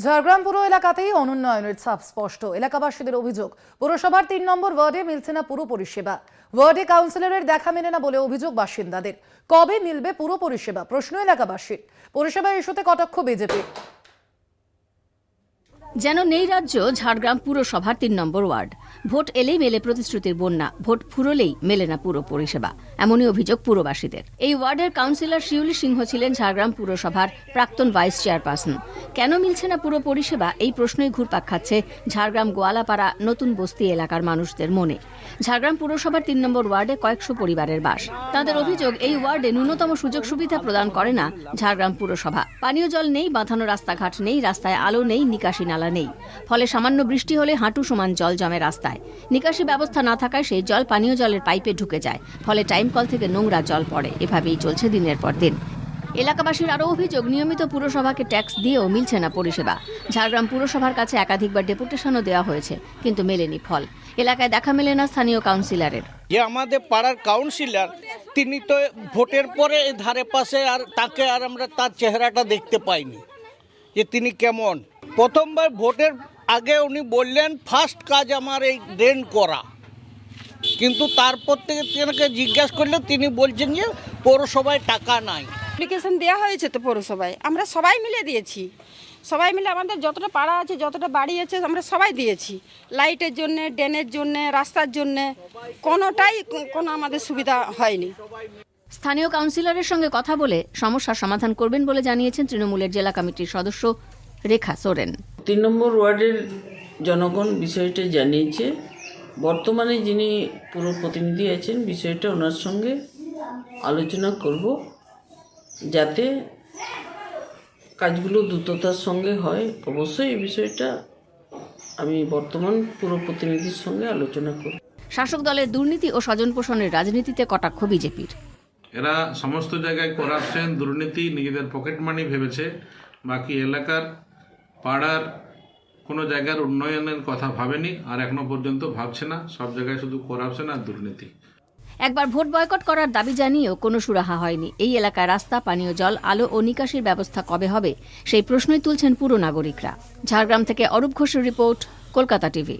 ঝাড়গ্রাম পুর এলাকাতেই অনুন্নয়নের ছাপ স্পষ্ট। এলাকাবাসীদের অভিযোগ, পুরসভার ৩ নম্বর ওয়ার্ডে মিলছে না পুরো পরিষেবা। ওয়ার্ডে কাউন্সিলরের দেখা মেলে না বলে অভিযোগ বাসিন্দাদের। কবে মিলবে পুরো পরিষেবা, প্রশ্ন এলাকাবাসীর। পরিষেবা ইস্যুতে কটাক্ষ বিজেপি। যেন নেই রাজ্য ঝাড়গ্রাম পুরসভার ৩ নম্বর ওয়ার্ড। ভোট এলেই মেলে প্রতিশ্রুতির বন্যা, ভোট ফুরলেই মেলে না পুরো পরিষেবা, এমনই অভিযোগ পুরবাসীদের। এই ওয়ার্ডের কাউন্সিলর শিউলি সিংহ ছিলেন ঝাড়গ্রাম পুরসভার প্রাক্তন ভাইস চেয়ারপারসন। কেন মিলছে না পুরো পরিষেবা, এই প্রশ্নই ঘুরপাক খাচ্ছে ঝাড়গ্রাম গোয়ালাপাড়া নতুন বস্তি এলাকার মানুষদের মনে। ঝাড়গ্রাম পুরসভার ৩ নম্বর ওয়ার্ডে কয়েকশো পরিবারের বাস। তাদের অভিযোগ, এই ওয়ার্ডে ন্যূনতম সুযোগ সুবিধা প্রদান করে না ঝাড়গ্রাম পুরসভা। পানীয় জল নেই, বাঁধানো রাস্তাঘাট নেই, রাস্তায় আলো নেই, নিকাশি নালা নেই। ফলে সামান্য বৃষ্টি হলে হাঁটু সমান জল জমে রাস্তায়। নিকাশি ব্যবস্থা না থাকায় সেই জল পানীয় জলের পাইপে ঢুকে যায়, ফলে টাইম কল থেকে নোংরা জল পড়ে। এভাবেই চলছে দিনের পর দিন। এলাকাবাসীর আরও অভিযোগ, নিয়মিত পুরসভাকে ট্যাক্স দিয়েও মিলছে না পরিষেবা। ঝাড়গ্রাম পুরসভার কাছে একাধিকবার ডেপুটেশনও দেওয়া হয়েছে, কিন্তু মেলেনি ফল। এলাকায় দেখা মেলে না স্থানীয় কাউন্সিলরের। যে আমাদের পাড়ার কাউন্সিলর, তিনি তো ভোটের পরে ধারে পাশে আর তাকে আর আমরা তার চেহারাটা দেখতে পাইনি যে তিনি কেমন। প্রথমবার ভোটের আগে উনি বললেন ফার্স্ট কাজ আমার এই ড্রেন করা, কিন্তু তারপর থেকে তেনাকে জিজ্ঞাসা করলে তিনি বলছেন যে পৌরসভায় টাকা নাই। অ্যাপ্লিকেশন দেওয়া হয়েছে তো পৌরসভায়, আমরা সবাই মিলে দিয়েছি। সবাই মিলে আমাদের যতটা পাড়া আছে, যতটা বাড়ি আছে, আমরা সবাই দিয়েছি। লাইটের জন্যে, ড্রেনের জন্যে, রাস্তার জন্যে কোনোটাই কোনো আমাদের সুবিধা হয়নি। স্থানীয় কাউন্সিলরের সঙ্গে কথা বলে সমস্যার সমাধান করবেন বলে জানিয়েছেন তৃণমূলের জেলা কমিটির সদস্য রেখা সোরেন। ৩ নম্বর ওয়ার্ডের জনগণ বিষয়টা জানিয়েছে। বর্তমানে যিনি পুরো প্রতিনিধি আছেন, বিষয়টা ওনার সঙ্গে আলোচনা করব, যাতে কাজগুলো দ্রুততার সঙ্গে হয়। অবশ্যই এই বিষয়টা আমি বর্তমান পুরো প্রতিনিধির সঙ্গে আলোচনা করব। শাসক দলের দুর্নীতি ও স্বজন পোষণের রাজনীতিতে কটাক্ষ বিজেপির। এরা সমস্ত জায়গায় করাপশন, দুর্নীতি, নিজেদের পকেট মানি ভেবেছে, বাকি এলাকার পাড়ার কোনো জায়গার উন্নয়নের কথা ভাবেনি, আর এখনো পর্যন্ত ভাবছে না। সব জায়গায় শুধু করাপশন আর দুর্নীতি। একবার ভোট বয়কট করার দাবি জানিয়েও কোনো সুরাহা হয়নি। এই এলাকায় রাস্তা, পানীয় জল, আলো ও নিকাশির ব্যবস্থা কবে হবে, সেই প্রশ্নই তুলছেন পুর নাগরিকরা। ঝাড়গ্রাম থেকে অরূপ ঘোষের রিপোর্ট, কলকাতা টিভি।